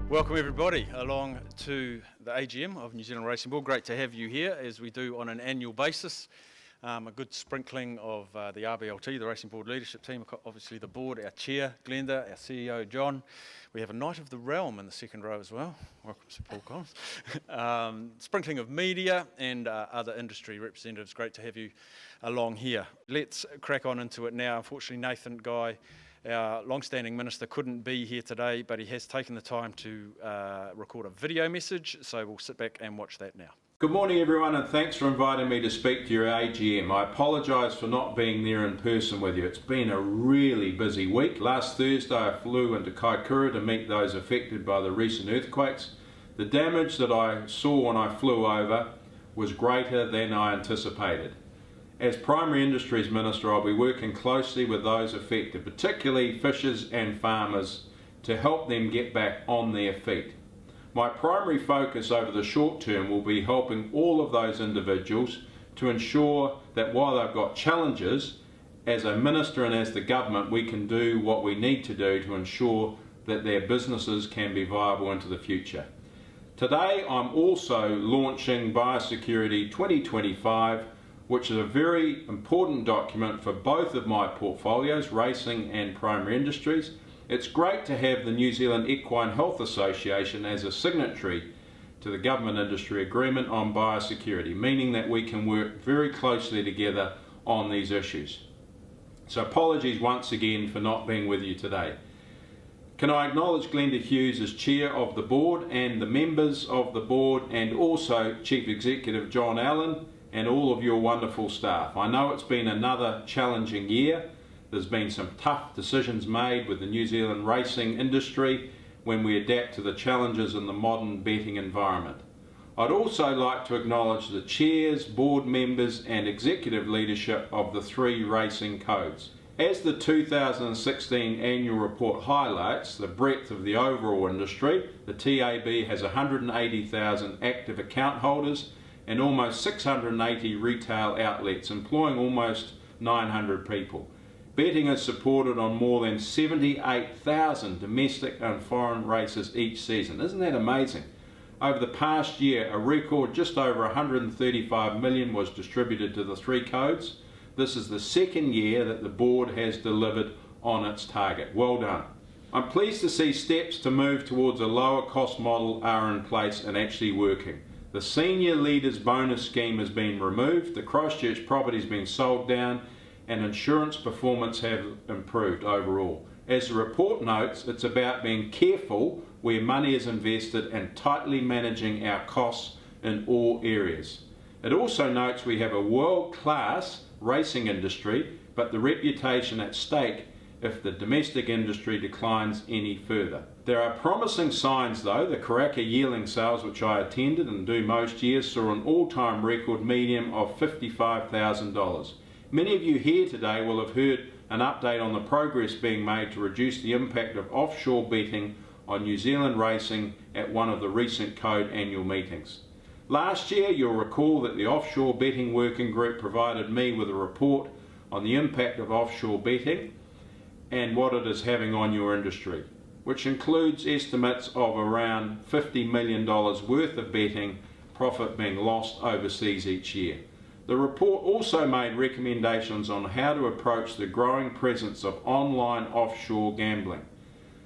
Welcome everybody along to the AGM of New Zealand Racing Board. Great to have you here as we do on an annual basis. A good sprinkling of the RBLT, the Racing Board leadership team, obviously the board, our chair, Glenda, our CEO, John. We have a Knight of the Realm in the second row as well. Welcome, Sir Paul Collins. Sprinkling of media and other industry representatives. Great to have you along here. Let's crack on into it now. Unfortunately, Nathan Guy, our long-standing minister, couldn't be here today, but he has taken the time to record a video message, so we'll sit back and watch that now. Good morning everyone, and thanks for inviting me to speak to your AGM. I apologise for not being there in person with you. It's been a really busy week. Last Thursday I flew into Kaikoura to meet those affected by the recent earthquakes. The damage that I saw when I flew over was greater than I anticipated. As Primary Industries Minister, I'll be working closely with those affected, particularly fishers and farmers, to help them get back on their feet. My primary focus over the short term will be helping all of those individuals to ensure that while they've got challenges, as a minister and as the government, we can do what we need to do to ensure that their businesses can be viable into the future. Today I'm also launching Biosecurity 2025, which is a very important document for both of my portfolios, racing and primary industries. It's great to have the New Zealand Equine Health Association as a signatory to the government industry agreement on biosecurity, meaning that we can work very closely together on these issues. So apologies once again for not being with you today. Can I acknowledge Glenda Hughes as chair of the board and the members of the board, and also Chief Executive John Allen and all of your wonderful staff. I know it's been another challenging year. There's been some tough decisions made with the New Zealand racing industry when we adapt to the challenges in the modern betting environment. I'd also like to acknowledge the chairs, board members and executive leadership of the three racing codes. As the 2016 annual report highlights the breadth of the overall industry, the TAB has 180,000 active account holders and almost 680 retail outlets, employing almost 900 people. Betting is supported on more than 78,000 domestic and foreign races each season. Isn't that amazing? Over the past year, a record just over 135 million was distributed to the three codes. This is the second year that the board has delivered on its target. Well done. I'm pleased to see steps to move towards a lower cost model are in place and actually working. The senior leaders bonus scheme has been removed, the Christchurch property has been sold down, and insurance performance have improved overall. As the report notes, it's about being careful where money is invested and tightly managing our costs in all areas. It also notes we have a world-class racing industry, but the reputation at stake if the domestic industry declines any further. There are promising signs though. The Karaka yearling sales, which I attended and do most years, saw an all-time record median of $55,000. Many of you here today will have heard an update on the progress being made to reduce the impact of offshore betting on New Zealand racing at one of the recent code annual meetings. Last year, you'll recall that the Offshore Betting Working Group provided me with a report on the impact of offshore betting and what it is having on your industry, which includes estimates of around $50 million worth of betting profit being lost overseas each year. The report also made recommendations on how to approach the growing presence of online offshore gambling.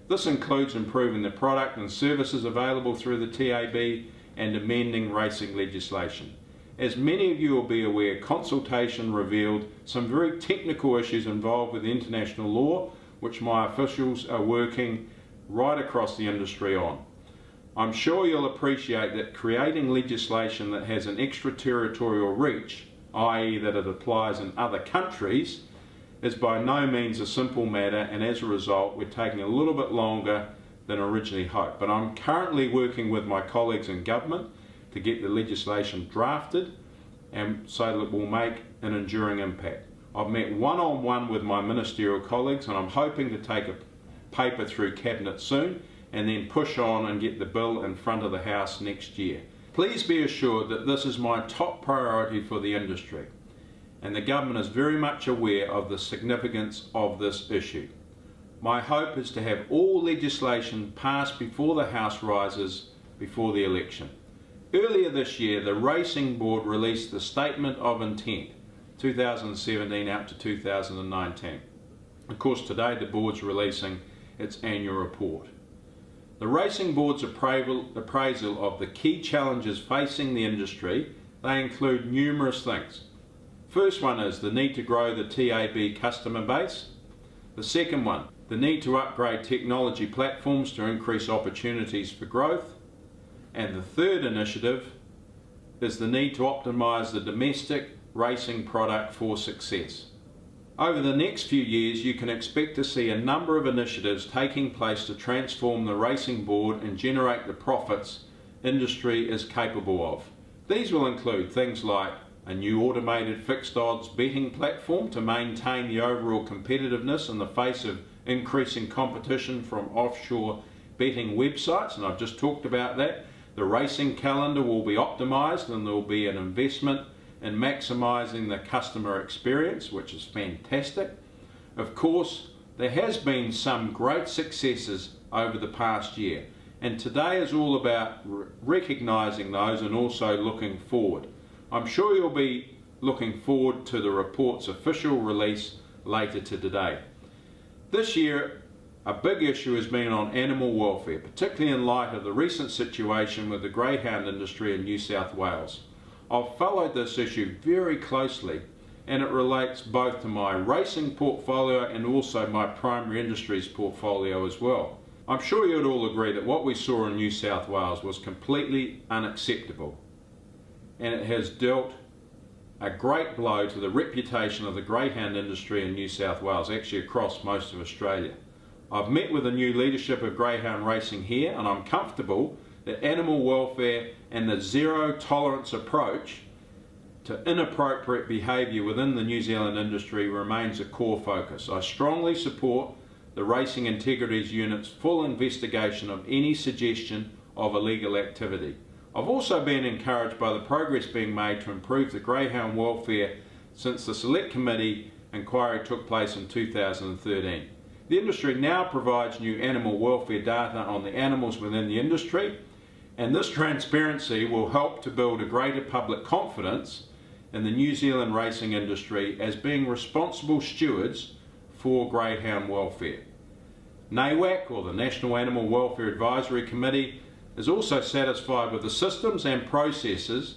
This includes improving the product and services available through the TAB and amending racing legislation. As many of you will be aware, consultation revealed some very technical issues involved with international law, which my officials are working right across the industry on. I'm sure you'll appreciate that creating legislation that has an extraterritorial reach, i.e. that it applies in other countries, is by no means a simple matter, and as a result we're taking a little bit longer than originally hoped. But I'm currently working with my colleagues in government to get the legislation drafted and so that it will make an enduring impact. I've met one-on-one with my ministerial colleagues and I'm hoping to take a paper through Cabinet soon and then push on and get the bill in front of the House next year. Please be assured that this is my top priority for the industry, and the government is very much aware of the significance of this issue. My hope is to have all legislation passed before the House rises before the election. Earlier this year, the Racing Board released the Statement of Intent, 2017 out to 2019. Of course, today the board's releasing its annual report. The Racing Board's appraisal of the key challenges facing the industry, they include numerous things. First one is the need to grow the TAB customer base. The second one, the need to upgrade technology platforms to increase opportunities for growth. And the third initiative is the need to optimise the domestic racing product for success. Over the next few years, you can expect to see a number of initiatives taking place to transform the Racing Board and generate the profits industry is capable of. These will include things like a new automated fixed odds betting platform to maintain the overall competitiveness in the face of increasing competition from offshore betting websites, and I've just talked about that. The racing calendar will be optimised and there will be an investment in maximising the customer experience, which is fantastic. Of course, there has been some great successes over the past year, and today is all about recognising those and also looking forward. I'm sure you'll be looking forward to the report's official release later today. This year, a big issue has been on animal welfare, particularly in light of the recent situation with the greyhound industry in New South Wales. I've followed this issue very closely, and it relates both to my racing portfolio and also my primary industries portfolio as well. I'm sure you'd all agree that what we saw in New South Wales was completely unacceptable, and it has dealt a great blow to the reputation of the greyhound industry in New South Wales, actually across most of Australia. I've met with the new leadership of greyhound racing here, and I'm comfortable that animal welfare and the zero tolerance approach to inappropriate behaviour within the New Zealand industry remains a core focus. I strongly support the Racing Integrities Unit's full investigation of any suggestion of illegal activity. I've also been encouraged by the progress being made to improve the greyhound welfare since the Select Committee inquiry took place in 2013. The industry now provides new animal welfare data on the animals within the industry, and this transparency will help to build a greater public confidence in the New Zealand racing industry as being responsible stewards for greyhound welfare. NAWAC, or the National Animal Welfare Advisory Committee, is also satisfied with the systems and processes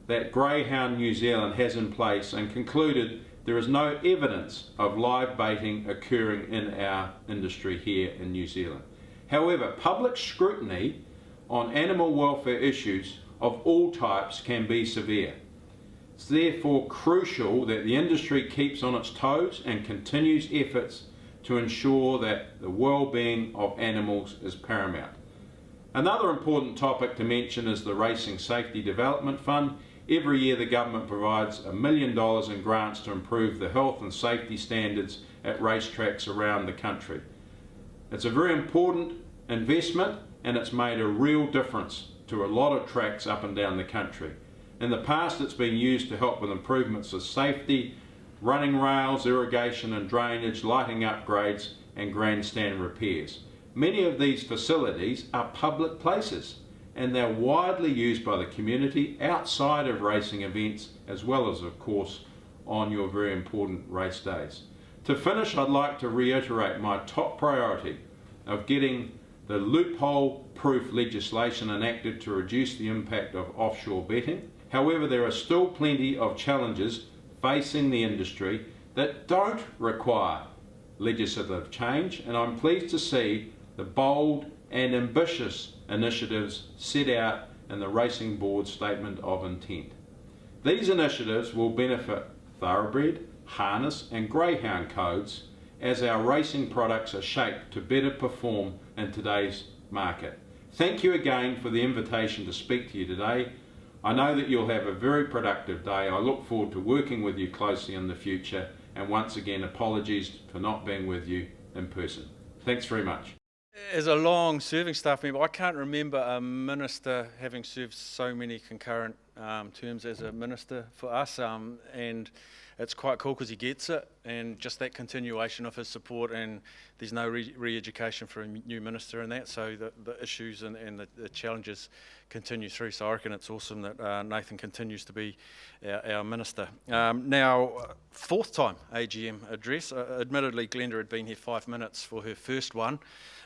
that Greyhound New Zealand has in place and concluded there is no evidence of live baiting occurring in our industry here in New Zealand. However, public scrutiny on animal welfare issues of all types can be severe. It's therefore crucial that the industry keeps on its toes and continues efforts to ensure that the well-being of animals is paramount. Another important topic to mention is the Racing Safety Development Fund. Every year the government provides $1 million in grants to improve the health and safety standards at racetracks around the country. It's a very important investment, and it's made a real difference to a lot of tracks up and down the country. In the past, it's been used to help with improvements of safety, running rails, irrigation and drainage, lighting upgrades and grandstand repairs. Many of these facilities are public places, and they're widely used by the community outside of racing events, as well as, of course, on your very important race days. To finish, I'd like to reiterate my top priority of getting the loophole-proof legislation enacted to reduce the impact of offshore betting. However, there are still plenty of challenges facing the industry that don't require legislative change, and I'm pleased to see the bold and ambitious initiatives set out in the Racing Board Statement of Intent. These initiatives will benefit thoroughbred, harness and greyhound codes as our racing products are shaped to better perform in today's market. Thank you again for the invitation to speak to you today. I know that you'll have a very productive day. I look forward to working with you closely in the future, and once again, apologies for not being with you in person. Thanks very much. As a long serving staff member, I can't remember a minister having served so many concurrent terms as a minister for us, and it's quite cool because he gets it, and just that continuation of his support, and there's no re-education for a new minister in that, so the issues and the challenges continue through. So I reckon it's awesome that Nathan continues to be our minister. Now, fourth time AGM address. Admittedly, Glenda had been here 5 minutes for her first one,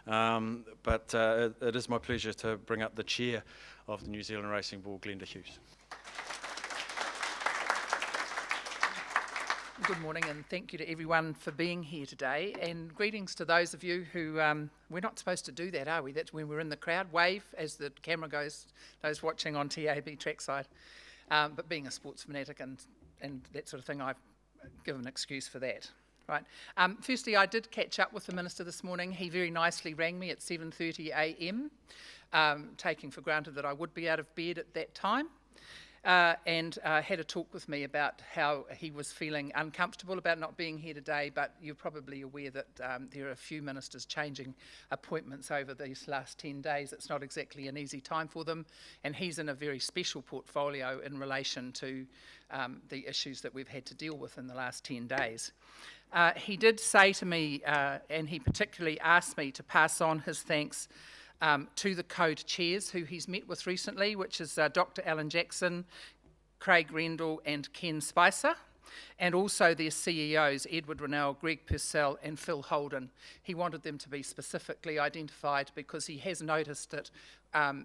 but it is my pleasure to bring up the chair of the New Zealand Racing Board, Glenda Hughes. Good morning, and thank you to everyone for being here today, and greetings to those of you who, we're not supposed to do that, are we? That's when we're in the crowd, wave as the camera goes, those watching on TAB trackside. But being a sports fanatic and that sort of thing, I've given an excuse for that. Right. Firstly, I did catch up with the Minister this morning. He very nicely rang me at 7:30 a.m, taking for granted that I would be out of bed at that time. And had a talk with me about how he was feeling uncomfortable about not being here today, but you're probably aware that there are a few ministers changing appointments over these last 10 days. It's not exactly an easy time for them, and he's in a very special portfolio in relation to the issues that we've had to deal with in the last 10 days. He did say to me, and he particularly asked me to pass on his thanks to the code chairs who he's met with recently, which is Dr. Alan Jackson, Craig Rendell and Ken Spicer, and also their CEOs, Edward Rennell, Greg Purcell and Phil Holden. He wanted them to be specifically identified because he has noticed that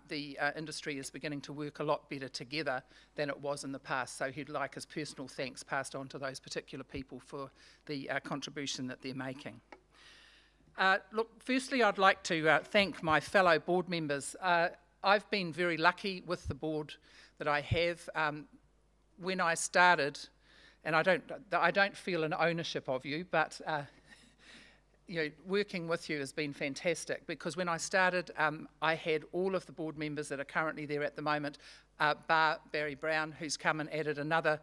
the industry is beginning to work a lot better together than it was in the past, so he'd like his personal thanks passed on to those particular people for the contribution that they're making. Look, firstly, I'd like to thank my fellow board members. I've been very lucky with the board that I have. When I started, and I don't feel an ownership of you, but you know, working with you has been fantastic, because when I started, I had all of the board members that are currently there at the moment, bar Barry Brown, who's come and added another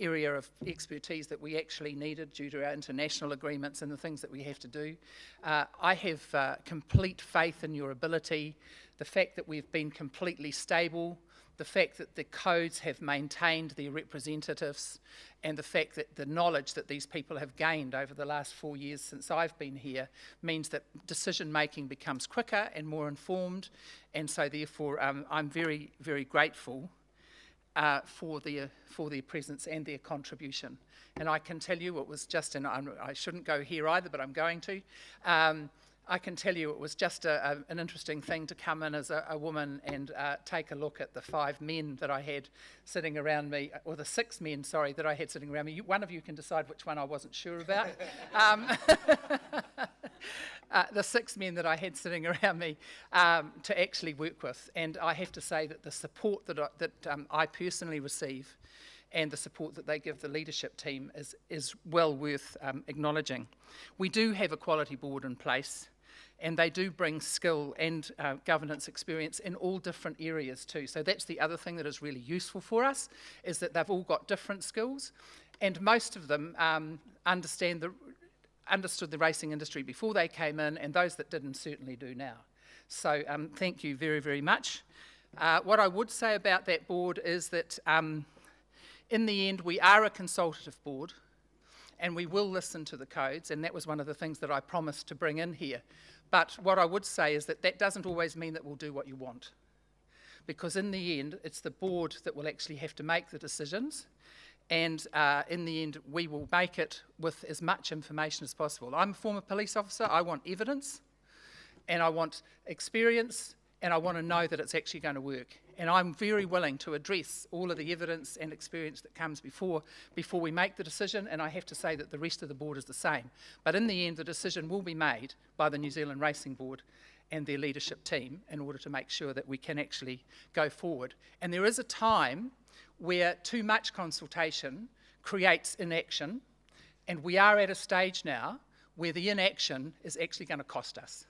area of expertise that we actually needed due to our international agreements and the things that we have to do. I have complete faith in your ability, the fact that we've been completely stable, the fact that the codes have maintained their representatives, and the fact that the knowledge that these people have gained over the last 4 years since I've been here means that decision making becomes quicker and more informed, and so therefore I'm very, very grateful for their presence and their contribution. And I can tell you it was just, and I shouldn't go here either, but I'm going to, I can tell you it was just an interesting thing to come in as a woman and take a look at the 5 men that I had sitting around me, or the 6 men, sorry, that I had sitting around me. One of you can decide which one I wasn't sure about. The 6 men that I had sitting around me to actually work with. And I have to say that the support that I personally receive and the support that they give the leadership team is well worth acknowledging. We do have a quality board in place, and they do bring skill and governance experience in all different areas too. So that's the other thing that is really useful for us, is that they've all got different skills, and most of them understood the racing industry before they came in, and those that didn't certainly do now. So thank you very, very much. What I would say about that board is that in the end, we are a consultative board, and we will listen to the codes, and that was one of the things that I promised to bring in here. But what I would say is that that doesn't always mean that we'll do what you want, because in the end, it's the board that will actually have to make the decisions, and in the end, we will make it with as much information as possible. I'm a former police officer. I want evidence, and I want experience, and I want to know that it's actually going to work. And I'm very willing to address all of the evidence and experience that comes before we make the decision, and I have to say that the rest of the board is the same. But in the end, the decision will be made by the New Zealand Racing Board and their leadership team in order to make sure that we can actually go forward. And there is a time where too much consultation creates inaction, and we are at a stage now where the inaction is actually going to cost us.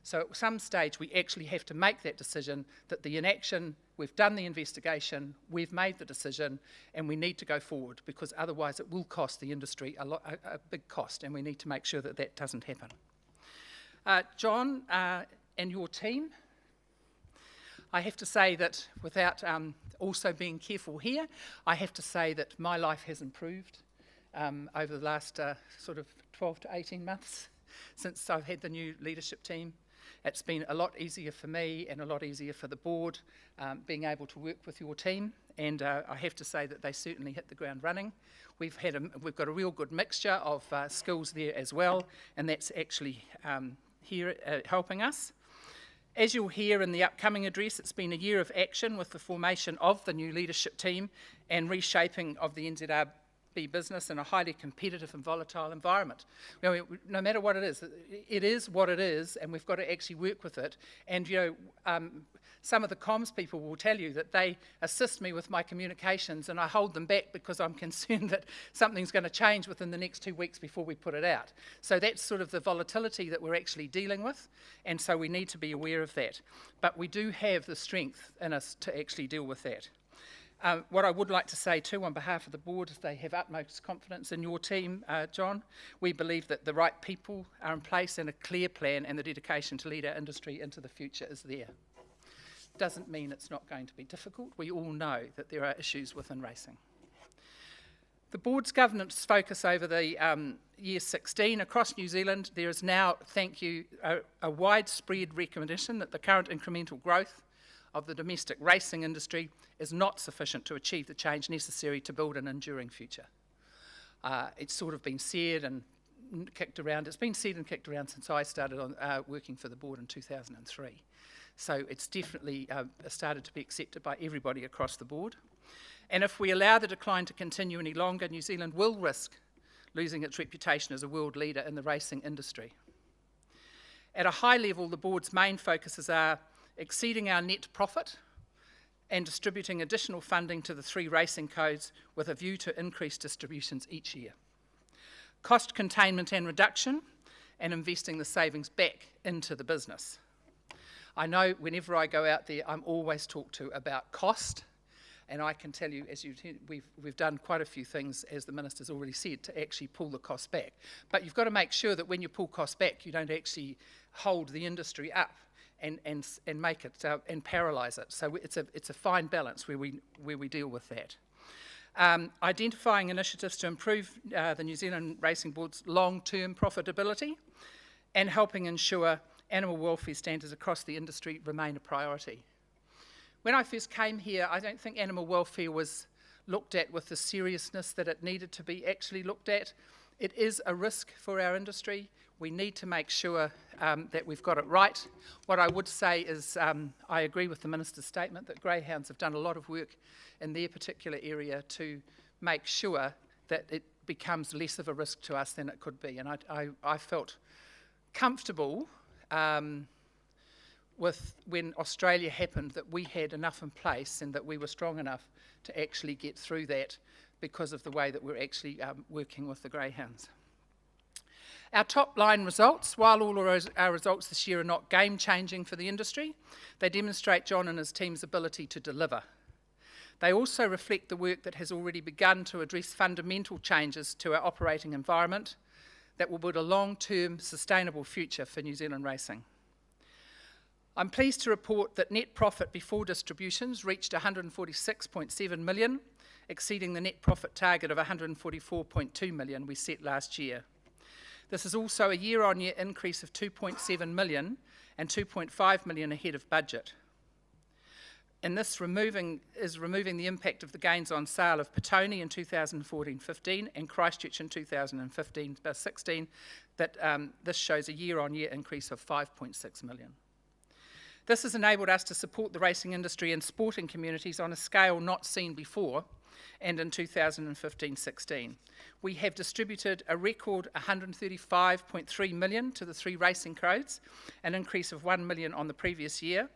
So at some stage we actually have to make that decision that the inaction, we've done the investigation, we've made the decision, and we need to go forward, because otherwise it will cost the industry a big cost, and we need to make sure that that doesn't happen. John and your team, I have to say that without also being careful here, I have to say that my life has improved over the last sort of 12 to 18 months since I've had the new leadership team. It's been a lot easier for me and a lot easier for the board being able to work with your team, and I have to say that they certainly hit the ground running. We've got a real good mixture of skills there as well, and that's actually here helping us. As you'll hear in the upcoming address, it's been a year of action with the formation of the new leadership team and reshaping of the Nzrb business in a highly competitive and volatile environment. No matter what it is what it is, and we've got to actually work with it. And some of the comms people will tell you that they assist me with my communications, and I hold them back because I'm concerned that something's going to change within the next 2 weeks before we put it out. So that's sort of the volatility that we're actually dealing with, and so we need to be aware of that. But we do have the strength in us to actually deal with that. What I would like to say too on behalf of the board is they have utmost confidence in your team, John. We believe that the right people are in place and a clear plan and the dedication to lead our industry into the future is there. Doesn't mean it's not going to be difficult. We all know that there are issues within racing. The board's governance focus over the year 16 across New Zealand, there is now, thank you, a widespread recognition that the current incremental growth of the domestic racing industry is not sufficient to achieve the change necessary to build an enduring future. It's sort of been said and kicked around. It's been said and kicked around since I started working for the board in 2003. So it's definitely started to be accepted by everybody across the board. And if we allow the decline to continue any longer, New Zealand will risk losing its reputation as a world leader in the racing industry. At a high level, the board's main focuses are exceeding our net profit and distributing additional funding to the 3 racing codes with a view to increased distributions each year. Cost containment and reduction, and investing the savings back into the business. I know whenever I go out there, I'm always talked to about cost, and I can tell you, we've done quite a few things, as the Minister's already said, to actually pull the cost back. But you've got to make sure that when you pull costs back, you don't actually hold the industry up and make it and paralyse it. So it's a fine balance where we deal with that. Identifying initiatives to improve the New Zealand Racing Board's long-term profitability and helping ensure animal welfare standards across the industry remain a priority. When I first came here, I don't think animal welfare was looked at with the seriousness that it needed to be actually looked at. It is a risk for our industry. We need to make sure that we've got it right. What I would say is I agree with the Minister's statement that greyhounds have done a lot of work in their particular area to make sure that it becomes less of a risk to us than it could be. And I felt comfortable with when Australia happened that we had enough in place and that we were strong enough to actually get through that because of the way that we're actually working with the greyhounds. Our top line results, while all of our results this year are not game-changing for the industry, they demonstrate John and his team's ability to deliver. They also reflect the work that has already begun to address fundamental changes to our operating environment that will build a long-term sustainable future for New Zealand racing. I'm pleased to report that net profit before distributions reached 146.7 million, exceeding the net profit target of 144.2 million we set last year. This is also a year-on-year increase of 2.7 million and 2.5 million ahead of budget. And this is removing the impact of the gains on sale of Petone in 2014-15 and Christchurch in 2015-16, that this shows a year-on-year increase of 5.6 million. This has enabled us to support the racing industry and sporting communities on a scale not seen before, and in 2015-16. We have distributed a record 135.3 million to the 3 racing codes, an increase of 1 million on the previous year.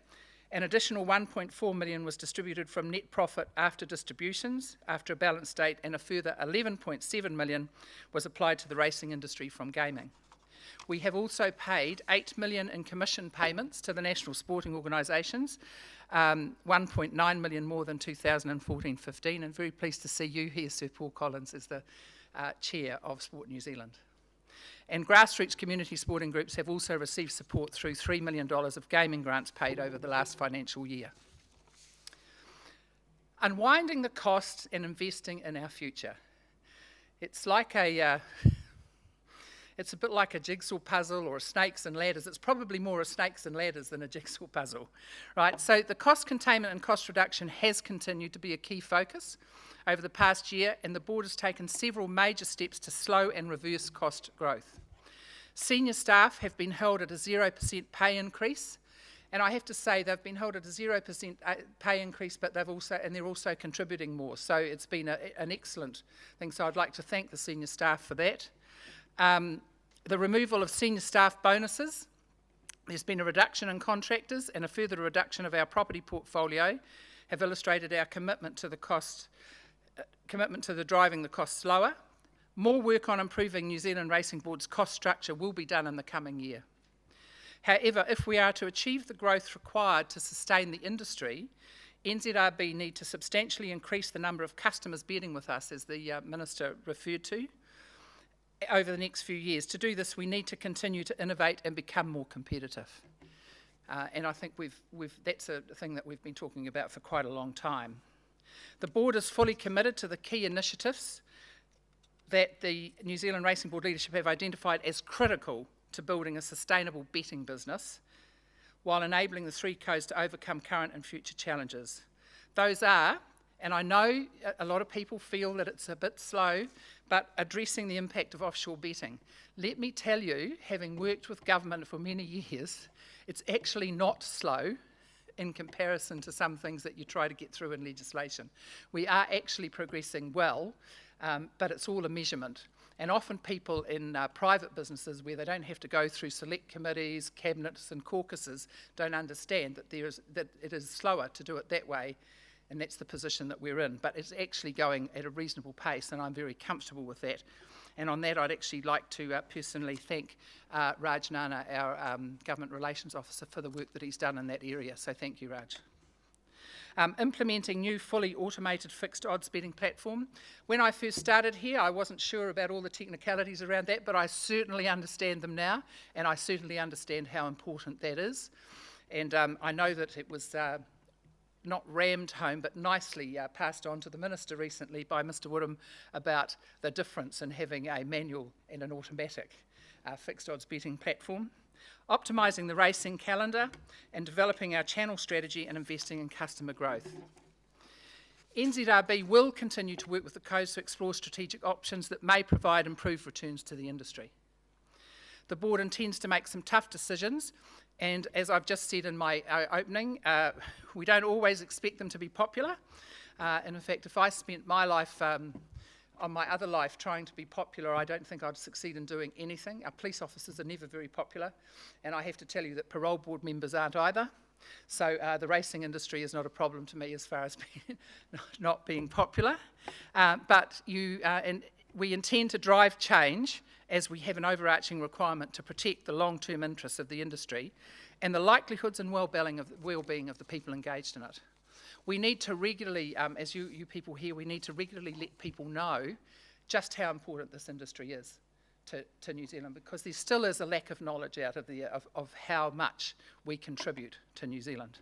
An additional 1.4 million was distributed from net profit after distributions, after a balance date, and a further 11.7 million was applied to the racing industry from gaming. We have also paid 8 million in commission payments to the national sporting organisations, 1.9 million more than 2014-15, and very pleased to see you here, Sir Paul Collins, as the Chair of Sport New Zealand. And grassroots community sporting groups have also received support through $3 million of gaming grants paid over the last financial year. Unwinding the costs and investing in our future. It's like it's a bit like a jigsaw puzzle or a snakes and ladders. It's probably more a snakes and ladders than a jigsaw puzzle, right? So the cost containment and cost reduction has continued to be a key focus over the past year, and the board has taken several major steps to slow and reverse cost growth. Senior staff have been held at a 0% pay increase, and I have to say they've been held at a 0% pay increase, but they're also contributing more. So it's been an excellent thing. So I'd like to thank the senior staff for that. The removal of senior staff bonuses. There's been a reduction in contractors and a further reduction of our property portfolio have illustrated our commitment to the driving the costs lower. More work on improving New Zealand Racing Board's cost structure will be done in the coming year. However, if we are to achieve the growth required to sustain the industry, Nzrb need to substantially increase the number of customers betting with us, as the Minister referred to, over the next few years. To do this, we need to continue to innovate and become more competitive. And I think that's a thing that we've been talking about for quite a long time. The board is fully committed to the key initiatives that the New Zealand Racing Board leadership have identified as critical to building a sustainable betting business while enabling the three codes to overcome current and future challenges. Those are, and I know a lot of people feel that it's a bit slow, but addressing the impact of offshore betting. Let me tell you, having worked with government for many years, it's actually not slow in comparison to some things that you try to get through in legislation. We are actually progressing well, but it's all a measurement. And often people in private businesses where they don't have to go through select committees, cabinets and caucuses don't understand that it is slower to do it that way, and that's the position that we're in. But it's actually going at a reasonable pace, and I'm very comfortable with that. And on that, I'd actually like to personally thank Raj Nana, our Government Relations Officer, for the work that he's done in that area. So thank you, Raj. Implementing new fully automated fixed odds betting platform. When I first started here, I wasn't sure about all the technicalities around that, but I certainly understand them now, and I certainly understand how important that is. And I know that it was not rammed home, but nicely passed on to the Minister recently by Mr. Woodham about the difference in having a manual and an automatic fixed odds betting platform. Optimising the racing calendar and developing our channel strategy and investing in customer growth. Nzrb will continue to work with the codes to explore strategic options that may provide improved returns to the industry. The board intends to make some tough decisions, and as I've just said in my opening, we don't always expect them to be popular. And in fact, if I spent my life on my other life trying to be popular, I don't think I'd succeed in doing anything. Our police officers are never very popular, and I have to tell you that parole board members aren't either. So the racing industry is not a problem to me as far as not being popular. But we intend to drive change as we have an overarching requirement to protect the long-term interests of the industry and the likelihoods and well-being of the people engaged in it. We need to regularly, as you people here, we need to regularly let people know just how important this industry is to New Zealand, because there still is a lack of knowledge out of how much we contribute to New Zealand.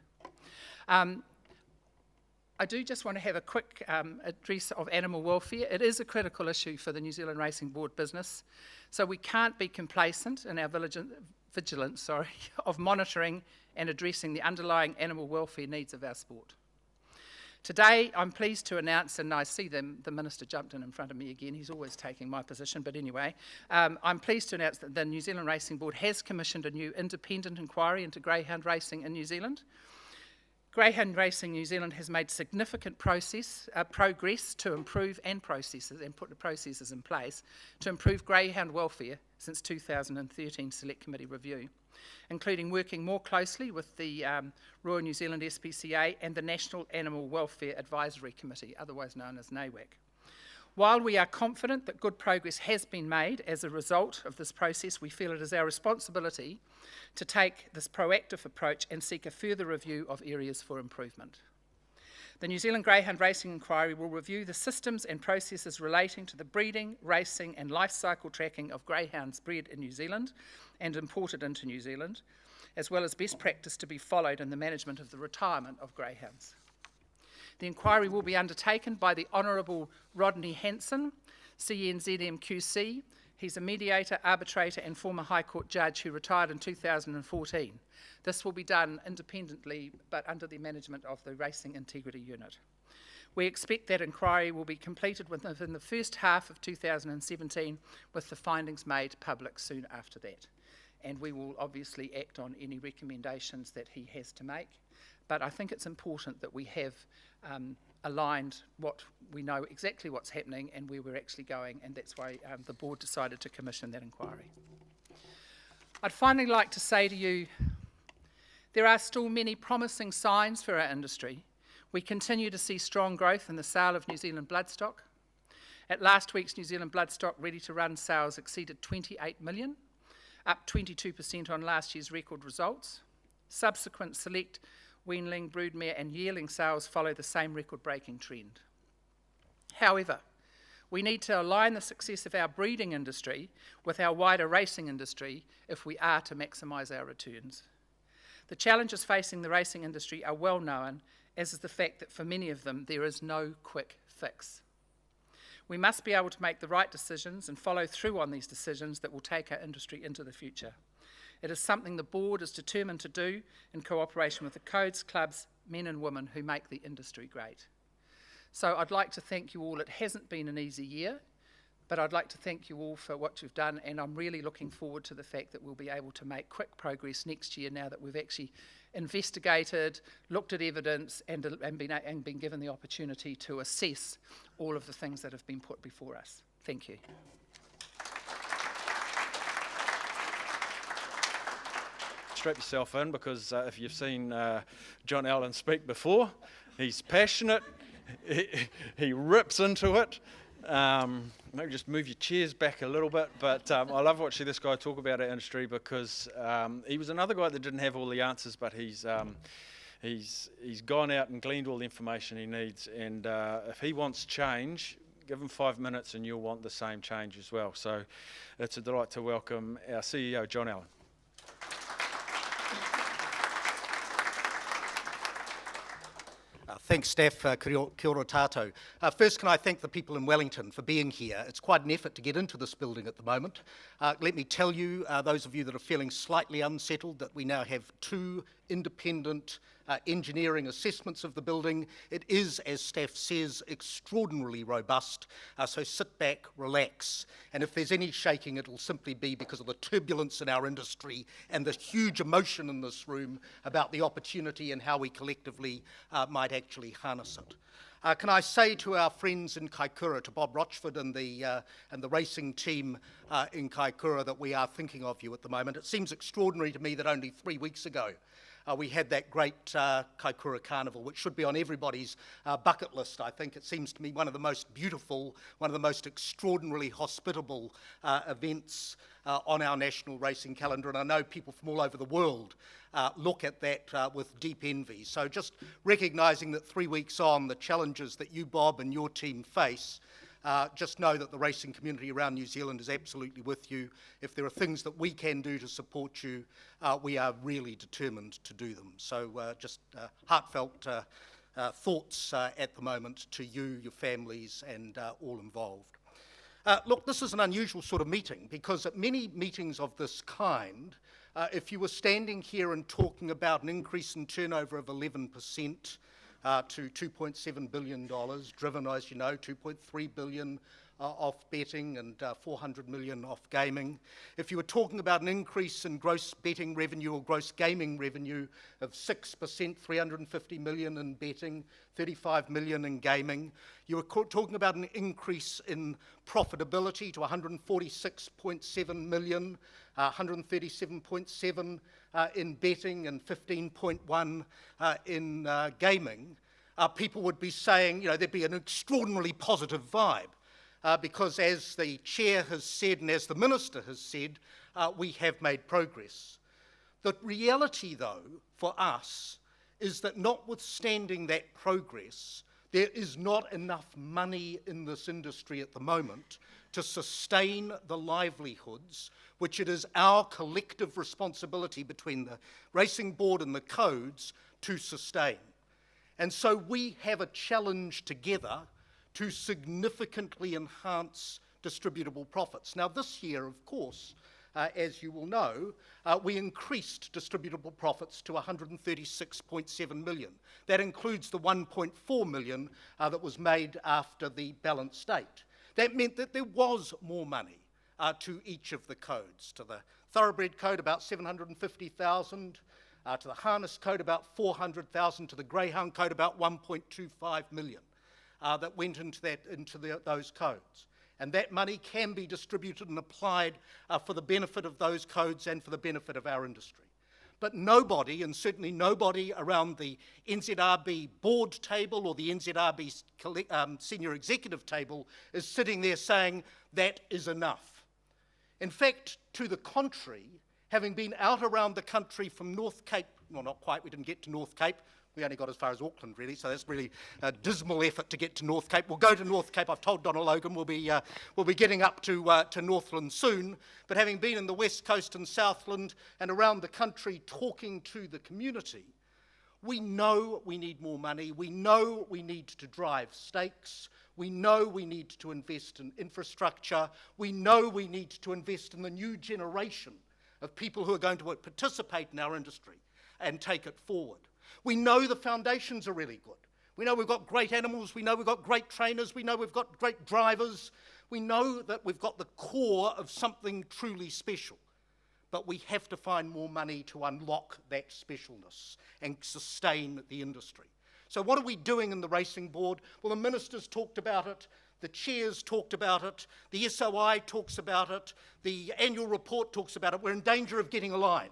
I do just want to have a quick address of animal welfare. It is a critical issue for the New Zealand Racing Board business, so we can't be complacent in our vigilance of monitoring and addressing the underlying animal welfare needs of our sport. Today, I'm pleased to announce, and I see the Minister jumped in front of me again, he's always taking my position, but anyway, I'm pleased to announce that the New Zealand Racing Board has commissioned a new independent inquiry into greyhound racing in New Zealand. Greyhound Racing New Zealand has made significant progress to improve and put the processes in place to improve greyhound welfare since 2013 Select Committee review, including working more closely with the Royal New Zealand SPCA and the National Animal Welfare Advisory Committee, otherwise known as NAWAC. While we are confident that good progress has been made as a result of this process, we feel it is our responsibility to take this proactive approach and seek a further review of areas for improvement. The New Zealand Greyhound Racing Inquiry will review the systems and processes relating to the breeding, racing and life cycle tracking of greyhounds bred in New Zealand and imported into New Zealand, as well as best practice to be followed in the management of the retirement of greyhounds. The inquiry will be undertaken by the Honourable Rodney Hanson, CNZM QC. He's a mediator, arbitrator and former High Court judge who retired in 2014. This will be done independently but under the management of the Racing Integrity Unit. We expect that inquiry will be completed within the first half of 2017 with the findings made public soon after that. And we will obviously act on any recommendations that he has to make. But I think it's important that we have aligned what we know exactly what's happening and where we're actually going, and that's why the board decided to commission that inquiry. I'd finally like to say to you, there are still many promising signs for our industry. We continue to see strong growth in the sale of New Zealand bloodstock. At last week's New Zealand bloodstock ready-to-run sales exceeded 28 million, up 22% on last year's record results. Subsequent select weanling, broodmare and yearling sales follow the same record-breaking trend. However, we need to align the success of our breeding industry with our wider racing industry if we are to maximise our returns. The challenges facing the racing industry are well known, as is the fact that for many of them there is no quick fix. We must be able to make the right decisions and follow through on these decisions that will take our industry into the future. It is something the board is determined to do in cooperation with the codes, clubs, men and women who make the industry great. So I'd like to thank you all. It hasn't been an easy year, but I'd like to thank you all for what you've done, and I'm really looking forward to the fact that we'll be able to make quick progress next year now that we've actually investigated, looked at evidence and been given the opportunity to assess all of the things that have been put before us. Thank you. Strap yourself in, because if you've seen John Allen speak before, he's passionate, he rips into it. Maybe just move your chairs back a little bit, but I love watching this guy talk about our industry, because he was another guy that didn't have all the answers, but he's gone out and gleaned all the information he needs, and if he wants change, give him 5 minutes and you'll want the same change as well. So it's a delight to welcome our CEO, John Allen. Thanks, Steph. Kia ora tātou. First, can I thank the people in Wellington for being here. It's quite an effort to get into this building at the moment. Let me tell you, those of you that are feeling slightly unsettled, that we now have 2 independent engineering assessments of the building. It is, as Steph says, extraordinarily robust, so sit back, relax, and if there's any shaking, it'll simply be because of the turbulence in our industry and the huge emotion in this room about the opportunity and how we collectively might actually harness it. Can I say to our friends in Kaikoura, to Bob Rochford and the racing team in Kaikoura, that we are thinking of you at the moment. It seems extraordinary to me that only 3 weeks ago we had that great Kaikoura Carnival, which should be on everybody's bucket list. I think it seems to me one of the most beautiful, one of the most extraordinarily hospitable events on our national racing calendar, and I know people from all over the world look at that with deep envy. So just recognising that 3 weeks on, the challenges that you, Bob, and your team face, just know that the racing community around New Zealand is absolutely with you. If there are things that we can do to support you, we are really determined to do them. So just heartfelt thoughts at the moment to you, your families, and all involved. Look, this is an unusual sort of meeting, because at many meetings of this kind, if you were standing here and talking about an increase in turnover of 11%, to $2.7 billion, driven, as you know, $2.3 billion off betting and $400 million off gaming. If you were talking about an increase in gross betting revenue or gross gaming revenue of 6%, $350 million in betting, $35 million in gaming, you were talking about an increase in profitability to $146.7 million, 137.7 in betting and 15.1 in gaming, people would be saying, you know, there'd be an extraordinarily positive vibe, because as the chair has said and as the minister has said, we have made progress. The reality, though, for us is that notwithstanding that progress, there is not enough money in this industry at the moment to sustain the livelihoods which it is our collective responsibility between the Racing Board and the codes to sustain. And so we have a challenge together to significantly enhance distributable profits. Now this year, of course, as you will know, we increased distributable profits to 136.7 million. That includes the 1.4 million that was made after the balance date. That meant that there was more money to each of the codes. To the thoroughbred code, about 750,000. To the harness code, about 400,000. To the greyhound code, about 1.25 million that went into those codes. And that money can be distributed and applied for the benefit of those codes and for the benefit of our industry. But nobody, and certainly nobody around the Nzrb board table or the Nzrb senior executive table, is sitting there saying that is enough. In fact, to the contrary, having been out around the country from North Cape, well, not quite, we didn't get to North Cape, we only got as far as Auckland, really, so that's really a dismal effort to get to North Cape. We'll go to North Cape. I've told Donald Logan we'll be getting up to Northland soon. But having been in the West Coast and Southland and around the country talking to the community, we know we need more money. We know we need to drive stakes. We know we need to invest in infrastructure. We know we need to invest in the new generation of people who are going to participate in our industry and take it forward. We know the foundations are really good. We know we've got great animals, we know we've got great trainers, we know we've got great drivers, we know that we've got the core of something truly special. But we have to find more money to unlock that specialness and sustain the industry. So what are we doing in the Racing Board? Well, the ministers talked about it, the chairs talked about it, the SOI talks about it, the annual report talks about it. We're in danger of getting aligned.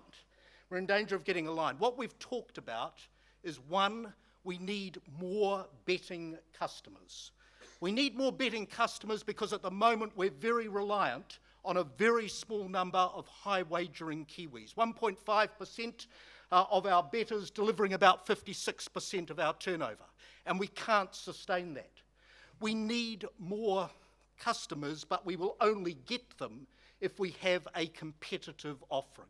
We're in danger of getting aligned. What we've talked about is, one, we need more betting customers. We need more betting customers because at the moment we're very reliant on a very small number of high wagering Kiwis. 1.5% of our bettors delivering about 56% of our turnover, and we can't sustain that. We need more customers, but we will only get them if we have a competitive offering.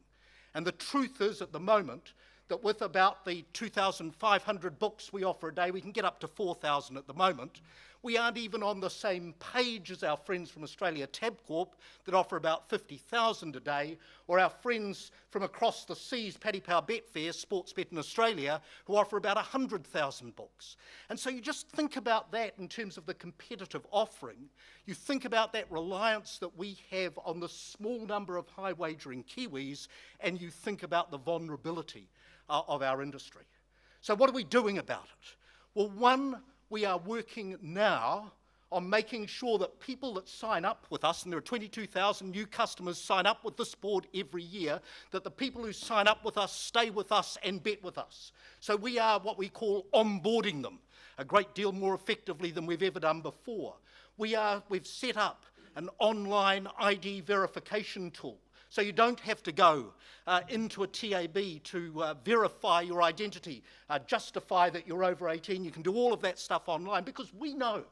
And the truth is, at the moment, that with about the 2,500 books we offer a day, we can get up to 4,000 at the moment. We aren't even on the same page as our friends from Australia, Tabcorp, that offer about 50,000 a day, or our friends from across the seas, Paddy Power Betfair, Sportsbet in Australia, who offer about 100,000 books. And so you just think about that in terms of the competitive offering. You think about that reliance that we have on the small number of high wagering Kiwis, and you think about the vulnerability of our industry. So what are we doing about it? Well, one, we are working now on making sure that people that sign up with us, and there are 22,000 new customers sign up with this board every year, that the people who sign up with us stay with us and bet with us. So we are what we call onboarding them a great deal more effectively than we've ever done before. We've set up an online ID verification tool. So you don't have to go into a TAB to verify your identity, justify that you're over 18. You can do all of that stuff online, because we know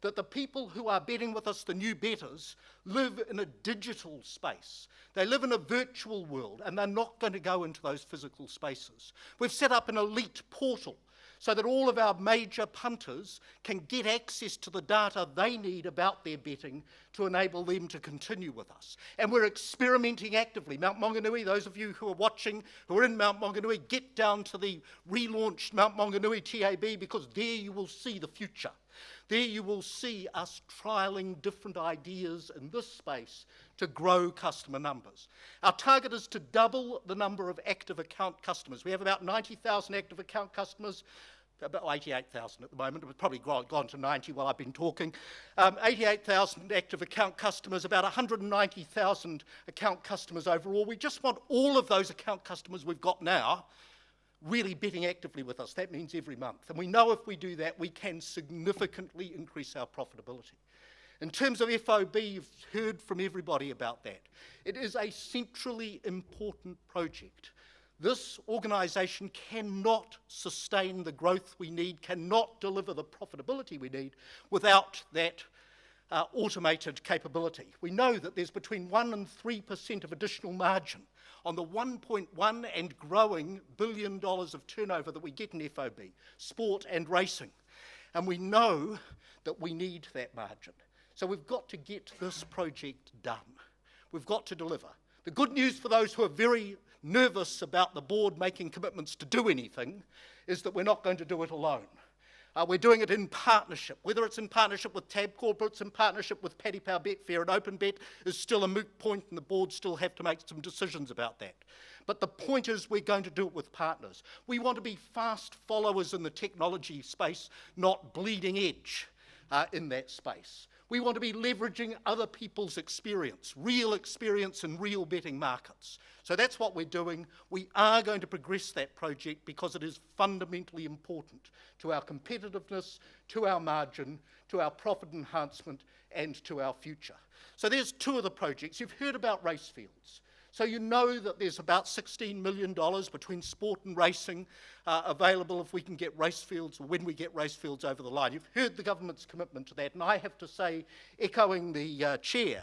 that the people who are betting with us, the new bettors, live in a digital space. They live in a virtual world, and they're not going to go into those physical spaces. We've set up an elite portal so that all of our major punters can get access to the data they need about their betting to enable them to continue with us. And we're experimenting actively. Mount Maunganui, those of you who are watching, who are in Mount Maunganui, get down to the relaunched Mount Maunganui TAB, because there you will see the future. There you will see us trialling different ideas in this space to grow customer numbers. Our target is to double the number of active account customers. We have about 90,000 active account customers, about 88,000 at the moment. It's probably gone to 90 while I've been talking. 88,000 active account customers, about 190,000 account customers overall. We just want all of those account customers we've got now really betting actively with us. That means every month. And we know if we do that, we can significantly increase our profitability. In terms of FOB, you've heard from everybody about that. It is a centrally important project. This organisation cannot sustain the growth we need, cannot deliver the profitability we need without that automated capability. We know that there's between 1% and 3% of additional margin on the 1.1 and growing billion dollars of turnover that we get in FOB, sport and racing. And we know that we need that margin. So we've got to get this project done. We've got to deliver. The good news for those who are very nervous about the board making commitments to do anything is that we're not going to do it alone. We're doing it in partnership. Whether it's in partnership with Tabcorp or it's in partnership with Paddy Power Betfair and OpenBet is still a moot point, and the board still have to make some decisions about that. But the point is we're going to do it with partners. We want to be fast followers in the technology space, not bleeding edge in that space. We want to be leveraging other people's experience in real betting markets. So that's what we're doing. We are going to progress that project because it is fundamentally important to our competitiveness, to our margin, to our profit enhancement, and to our future. So there's two of the projects. You've heard about race fields. So you know that there's about $16 million between sport and racing available if we can get race fields, or when we get race fields over the line. You've heard the government's commitment to that, and I have to say, echoing the chair,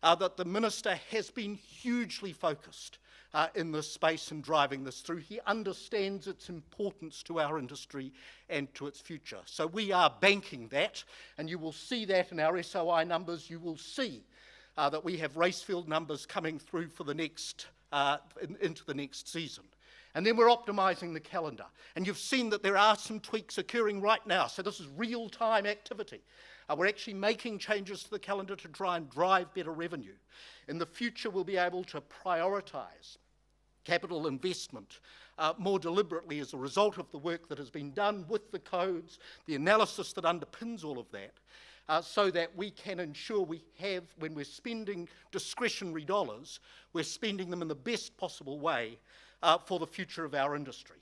that the minister has been hugely focused in this space and driving this through. He understands its importance to our industry and to its future. So we are banking that, and you will see that in our SOI numbers. You will see that we have racefield numbers coming through for the next, into the next season. And then we're optimising the calendar. And you've seen that there are some tweaks occurring right now. So this is real-time activity. We're actually making changes to the calendar to try and drive better revenue. In the future, we'll be able to prioritise capital investment more deliberately as a result of the work that has been done with the codes, the analysis that underpins all of that, so that we can ensure we have, when we're spending discretionary dollars, we're spending them in the best possible way for the future of our industry.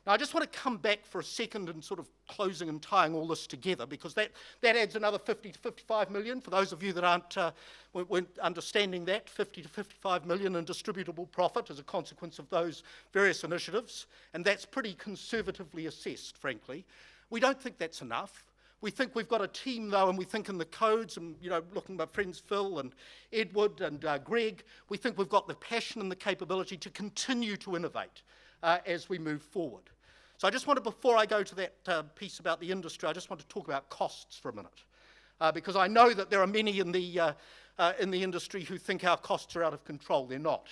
Now, I just want to come back for a second and sort of closing and tying all this together, because that adds another 50 to 55 million. For those of you that weren't understanding that, 50 to 55 million in distributable profit as a consequence of those various initiatives, and that's pretty conservatively assessed, frankly. We don't think that's enough. We think we've got a team, though, and we think in the codes, and looking at my friends Phil and Edward and Greg, we think we've got the passion and the capability to continue to innovate as we move forward. So I just wanted, before I go to that piece about the industry, I just want to talk about costs for a minute, because I know that there are many in the industry who think our costs are out of control. They're not.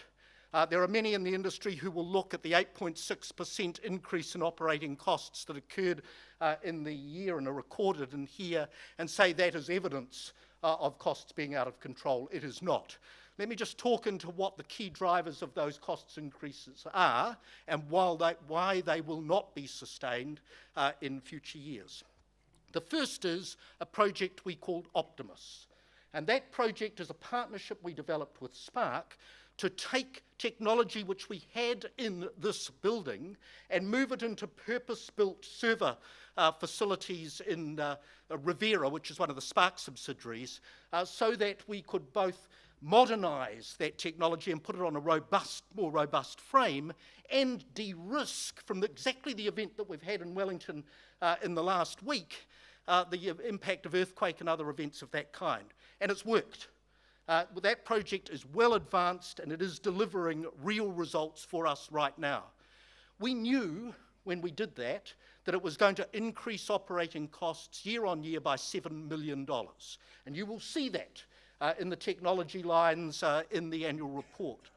There are many in the industry who will look at the 8.6% increase in operating costs that occurred in the year and are recorded in here and say that is evidence of costs being out of control. It is not. Let me just talk into what the key drivers of those costs increases are and why they will not be sustained in future years. The first is a project we called Optimus. And that project is a partnership we developed with Spark to take technology which we had in this building and move it into purpose-built server facilities in Rivera, which is one of the Spark subsidiaries, so that we could both modernise that technology and put it on a more robust frame and de-risk from exactly the event that we've had in Wellington in the last week, the impact of earthquake and other events of that kind. And it's worked. That project is well advanced and it is delivering real results for us right now. We knew when we did that it was going to increase operating costs year on year by $7 million. And you will see that in the technology lines in the annual report.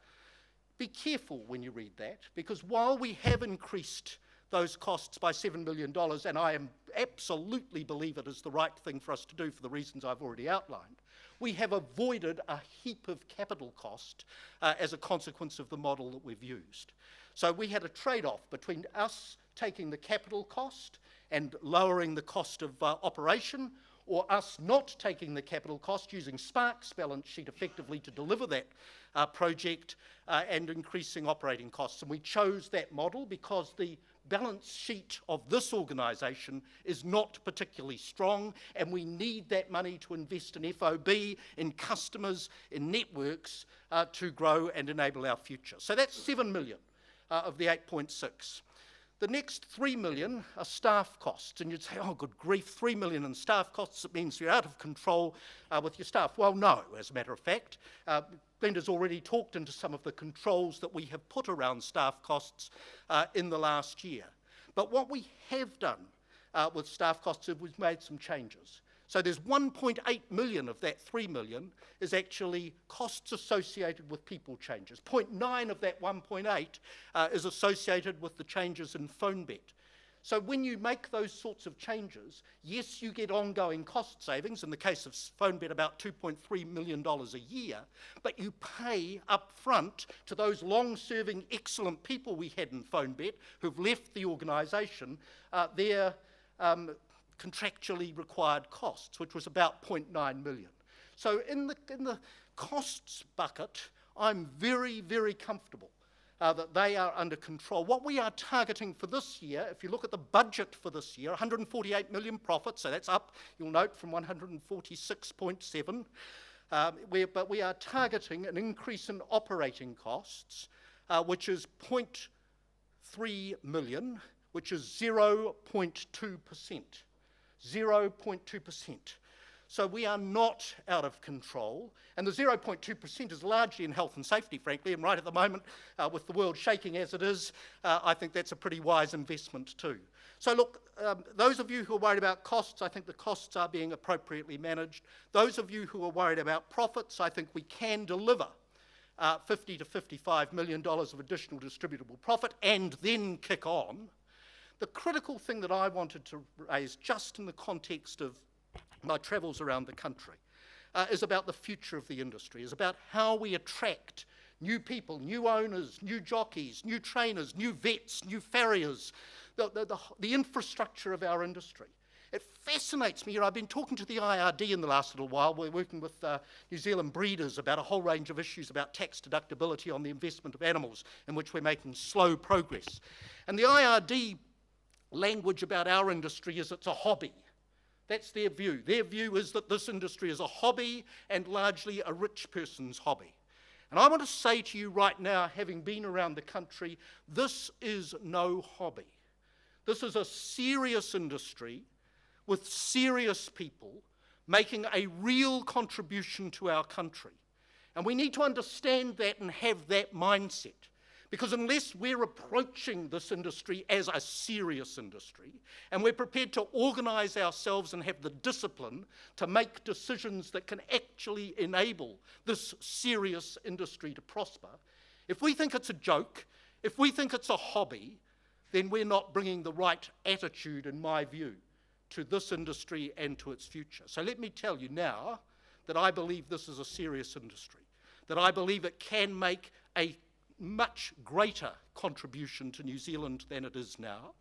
Be careful when you read that, because while we have increased those costs by $7 million, and I absolutely believe it is the right thing for us to do for the reasons I've already outlined, we have avoided a heap of capital cost as a consequence of the model that we've used. So we had a trade-off between us taking the capital cost and lowering the cost of operation, or us not taking the capital cost, using Spark's balance sheet effectively to deliver that project and increasing operating costs. And we chose that model because the balance sheet of this organisation is not particularly strong, and we need that money to invest in FOB, in customers, in networks to grow and enable our future. So that's 7 million of the 8.6. The next 3 million are staff costs, and you'd say, oh, good grief, 3 million in staff costs, it means you're out of control with your staff. Well, no, as a matter of fact. Glenda's already talked into some of the controls that we have put around staff costs in the last year. But what we have done with staff costs is we've made some changes. So there's 1.8 million of that 3 million is actually costs associated with people changes. 0.9 of that 1.8 is associated with the changes in phone bet. So when you make those sorts of changes, yes, you get ongoing cost savings, in the case of phone bet about $2.3 million a year, but you pay up front to those long-serving excellent people we had in phone bet who've left the organisation their contractually required costs, which was about 0.9 million. So in the costs bucket, I'm very, very comfortable that they are under control. What we are targeting for this year, if you look at the budget for this year, 148 million profit, so that's up, you'll note, from 146.7. But we are targeting an increase in operating costs, which is 0.3 million, which is 0.2%. 0.2%. So we are not out of control, and the 0.2% is largely in health and safety, frankly, and right at the moment, with the world shaking as it is, I think that's a pretty wise investment too. So look, those of you who are worried about costs, I think the costs are being appropriately managed. Those of you who are worried about profits, I think we can deliver $50 to $55 million of additional distributable profit and then kick on. The critical thing that I wanted to raise, just in the context of my travels around the country, is about the future of the industry, is about how we attract new people, new owners, new jockeys, new trainers, new vets, new farriers, the infrastructure of our industry. It fascinates me. I've been talking to the IRD in the last little while. We're working with New Zealand breeders about a whole range of issues about tax deductibility on the investment of animals, in which we're making slow progress. And the IRD language about our industry is it's a hobby. That's their view. Their view is that this industry is a hobby and largely a rich person's hobby. And I want to say to you right now, having been around the country, this is no hobby. This is a serious industry with serious people making a real contribution to our country. And we need to understand that and have that mindset. Because unless we're approaching this industry as a serious industry, and we're prepared to organise ourselves and have the discipline to make decisions that can actually enable this serious industry to prosper, if we think it's a joke, if we think it's a hobby, then we're not bringing the right attitude, in my view, to this industry and to its future. So let me tell you now that I believe this is a serious industry, that I believe it can make a much greater contribution to New Zealand than it is now,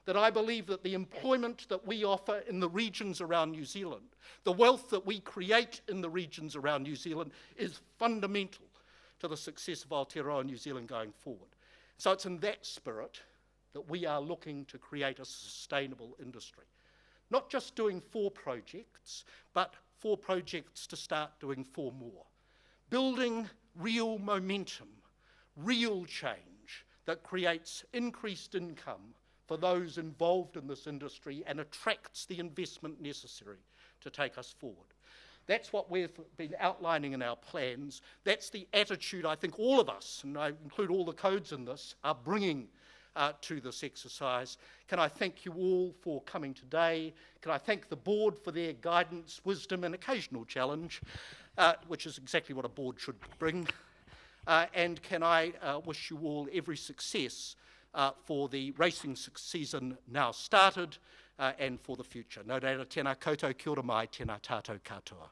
that I believe that the employment that we offer in the regions around New Zealand, the wealth that we create in the regions around New Zealand, is fundamental to the success of Aotearoa New Zealand going forward. So it's in that spirit that we are looking to create a sustainable industry. Not just doing 4 projects, but 4 projects to start doing 4 more. Building real momentum, real change that creates increased income for those involved in this industry and attracts the investment necessary to take us forward. That's what we've been outlining in our plans. That's the attitude I think all of us, and I include all the codes in this, are bringing to this exercise. Can I thank you all for coming today? Can I thank the board for their guidance, wisdom and occasional challenge, which is exactly what a board should bring. And can I wish you all every success for the racing season now started and for the future. Nō reira, tēnā koutou, kia ora mai, tēnā tātou katoa.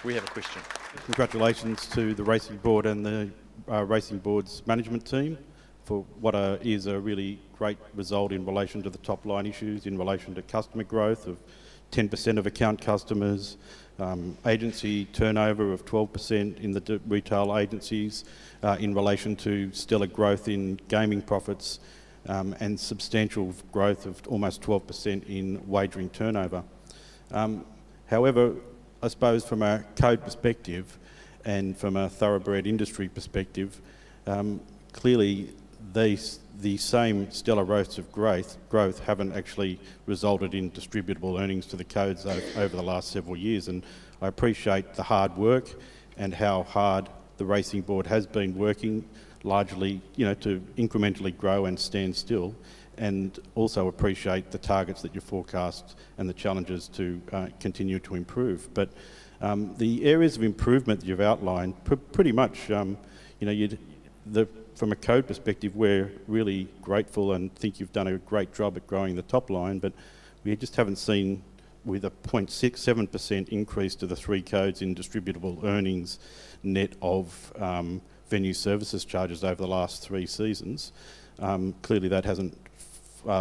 We have a question. Congratulations to the Racing Board and the Racing Board's management team for what is a really great result in relation to the top line issues, in relation to customer growth of 10% of account customers, agency turnover of 12% in the retail agencies, in relation to stellar growth in gaming profits, and substantial growth of almost 12% in wagering turnover. However, I suppose from a code perspective and from a thoroughbred industry perspective, Clearly, the same stellar rates of growth haven't actually resulted in distributable earnings to the codes over the last several years, and I appreciate the hard work and how hard the Racing Board has been working, largely, to incrementally grow and stand still, and also appreciate the targets that you forecast and the challenges to continue to improve. But the areas of improvement that you've outlined, pretty much, from a code perspective, we're really grateful and think you've done a great job at growing the top line, but we just haven't seen, with a 0.67% increase to the three codes in distributable earnings net of venue services charges over the last 3 seasons, clearly that hasn't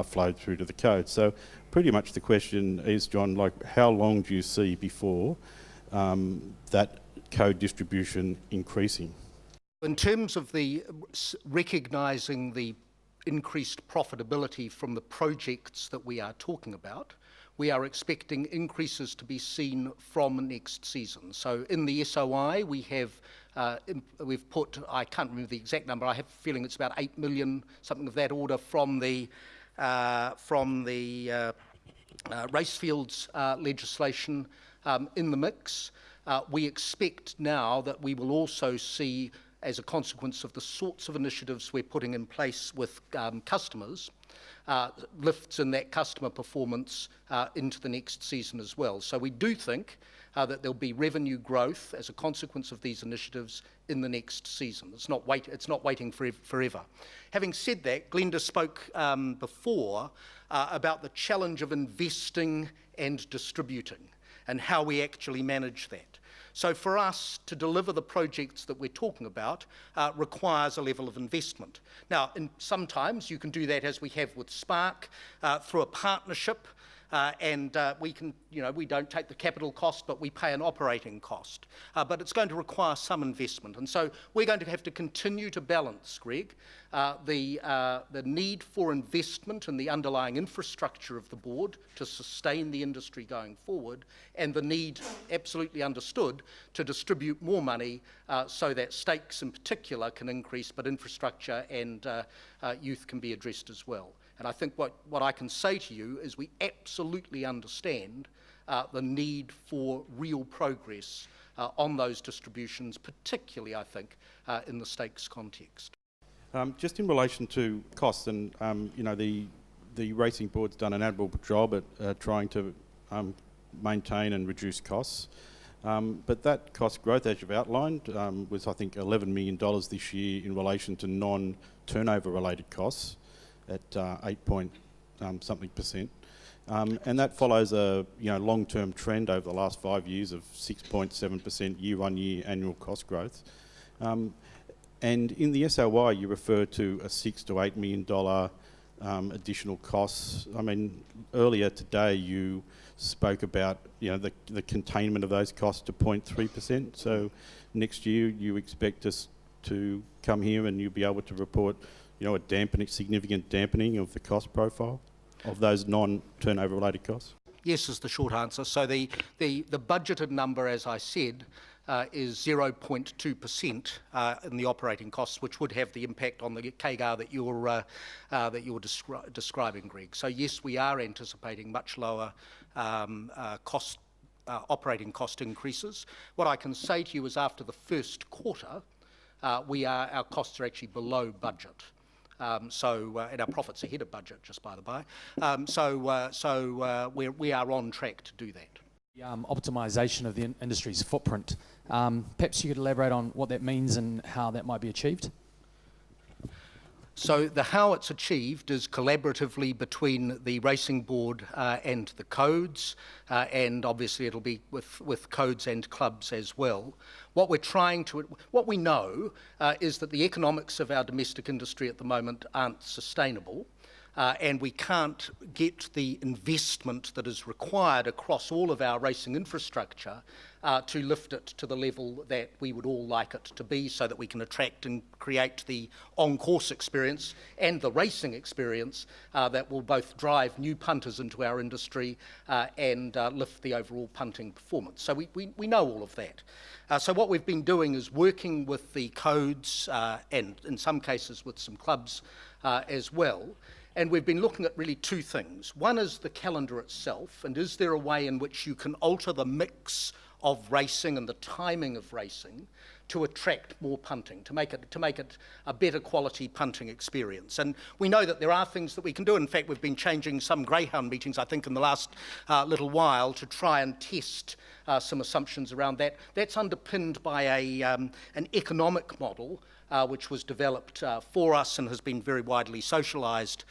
flowed through to the code. So pretty much the question is, John, how long do you see before that code distribution increasing? In terms of the recognising the increased profitability from the projects that we are talking about, we are expecting increases to be seen from next season. So in the SOI, we've put, I can't remember the exact number, I have a feeling it's about 8 million, something of that order, from the Racefields legislation in the mix. We expect now that we will also see, as a consequence of the sorts of initiatives we're putting in place with customers, lifts in that customer performance into the next season as well. So we do think that there'll be revenue growth as a consequence of these initiatives in the next season. It's not waiting forever. Having said that, Glenda spoke before about the challenge of investing and distributing and how we actually manage that. So for us to deliver the projects that we're talking about requires a level of investment. Now, sometimes you can do that, as we have with Spark, through a partnership, and we don't take the capital cost, but we pay an operating cost. But it's going to require some investment. And so we're going to have to continue to balance, Greg, the need for investment in the underlying infrastructure of the board to sustain the industry going forward, and the need, absolutely understood, to distribute more money so that stakes in particular can increase, but infrastructure and youth can be addressed as well. And I think what I can say to you is we absolutely understand the need for real progress on those distributions, particularly, I think, in the stakes context. Just in relation to costs, and the Racing Board's done an admirable job at trying to maintain and reduce costs. But that cost growth, as you've outlined, was, I think, $11 million this year in relation to non-turnover related costs at 8-something%. And that follows a long-term trend over the last 5 years of 6.7% year-on-year annual cost growth. And in the SOI, you refer to a $6 to $8 million additional costs. I mean, earlier today you spoke about the containment of those costs to 0.3%. So next year you expect us to come here and you'll be able to report a significant dampening of the cost profile of those non-turnover related costs? Yes is the short answer. So the budgeted number, as I said, is 0.2% in the operating costs, which would have the impact on the CAGR that you're describing, Greg. So yes, we are anticipating much lower operating cost increases. What I can say to you is, after the first quarter, our costs are actually below budget. And our profits ahead of budget, just by the by. We are on track to do that. Optimisation of the industry's footprint. Perhaps you could elaborate on what that means and how that might be achieved? So how it's achieved is collaboratively between the Racing Board and the codes, and obviously it'll be with codes and clubs as well. What we know is that the economics of our domestic industry at the moment aren't sustainable. and we can't get the investment that is required across all of our racing infrastructure to lift it to the level that we would all like it to be, so that we can attract and create the on-course experience and the racing experience that will both drive new punters into our industry and lift the overall punting performance. So we know all of that. So what we've been doing is working with the codes and in some cases with some clubs as well. And we've been looking at really two things. One is the calendar itself, and is there a way in which you can alter the mix of racing and the timing of racing to attract more punting, to make it a better quality punting experience. And we know that there are things that we can do. In fact, we've been changing some greyhound meetings, I think, in the last little while to try and test some assumptions around that. That's underpinned by an economic model which was developed for us and has been very widely socialised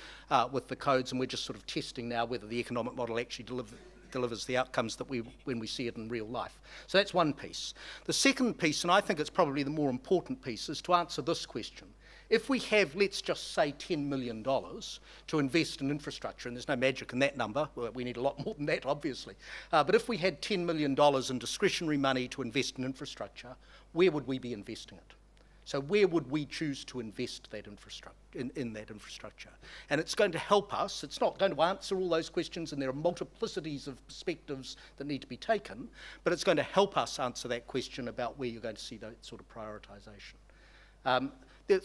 with the codes, and we're just sort of testing now whether the economic model actually delivers the outcomes that when we see it in real life. So that's one piece. The second piece, and I think it's probably the more important piece, is to answer this question. If we have, let's just say, $10 million to invest in infrastructure, and there's no magic in that number, well, we need a lot more than that, obviously, but if we had $10 million in discretionary money to invest in infrastructure, where would we be investing it? So where would we choose to invest that in that infrastructure? And it's going to help us. It's not going to answer all those questions, and there are multiplicities of perspectives that need to be taken, but it's going to help us answer that question about where you're going to see that sort of prioritisation.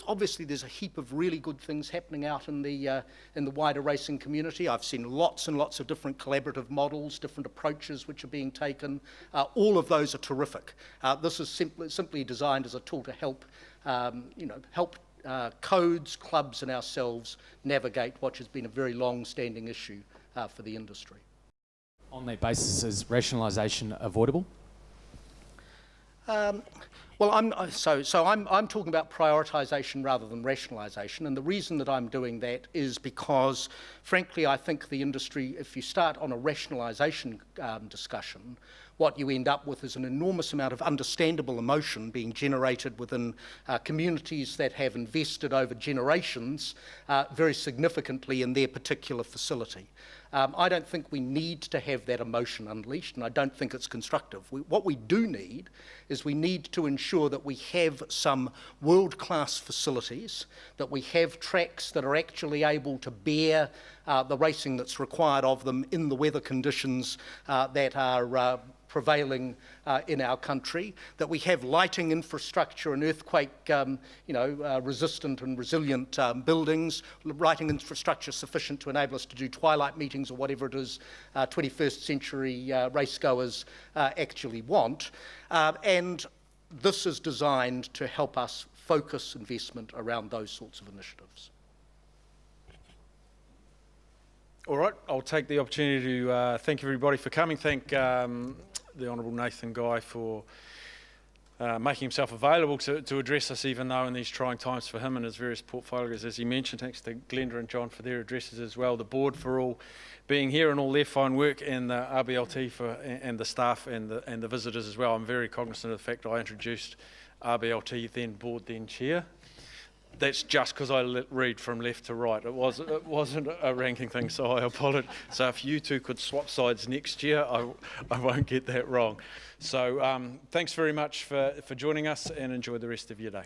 Obviously, there's a heap of really good things happening out in the wider racing community. I've seen lots and lots of different collaborative models, different approaches which are being taken. All of those are terrific. This is simply designed as a tool to help codes, clubs, and ourselves navigate what has been a very long-standing issue for the industry. On that basis, is rationalisation avoidable? Well, I'm talking about prioritisation rather than rationalisation, and the reason that I'm doing that is because, frankly, I think the industry, if you start on a rationalisation discussion, what you end up with is an enormous amount of understandable emotion being generated within communities that have invested over generations very significantly in their particular facility. I don't think we need to have that emotion unleashed, and I don't think it's constructive. What we do need is we need to ensure that we have some world-class facilities, that we have tracks that are actually able to bear the racing that's required of them in the weather conditions that are prevailing in our country, that we have lighting infrastructure and earthquake resistant and resilient buildings, lighting infrastructure sufficient to enable us to do twilight meetings or whatever it is 21st century racegoers actually want. And this is designed to help us focus investment around those sorts of initiatives. All right, I'll take the opportunity to thank everybody for coming. Thank the Honourable Nathan Guy for making himself available to address us, even though in these trying times for him and his various portfolios, as he mentioned. Thanks to Glenda and John for their addresses as well, the board for all being here and all their fine work, and the RBLT and the staff and the visitors as well. I'm very cognizant of the fact I introduced RBLT, then board, then chair. That's just because I read from left to right. It wasn't a ranking thing, so I apologise. So if you two could swap sides next year, I won't get that wrong. So thanks very much for joining us, and enjoy the rest of your day.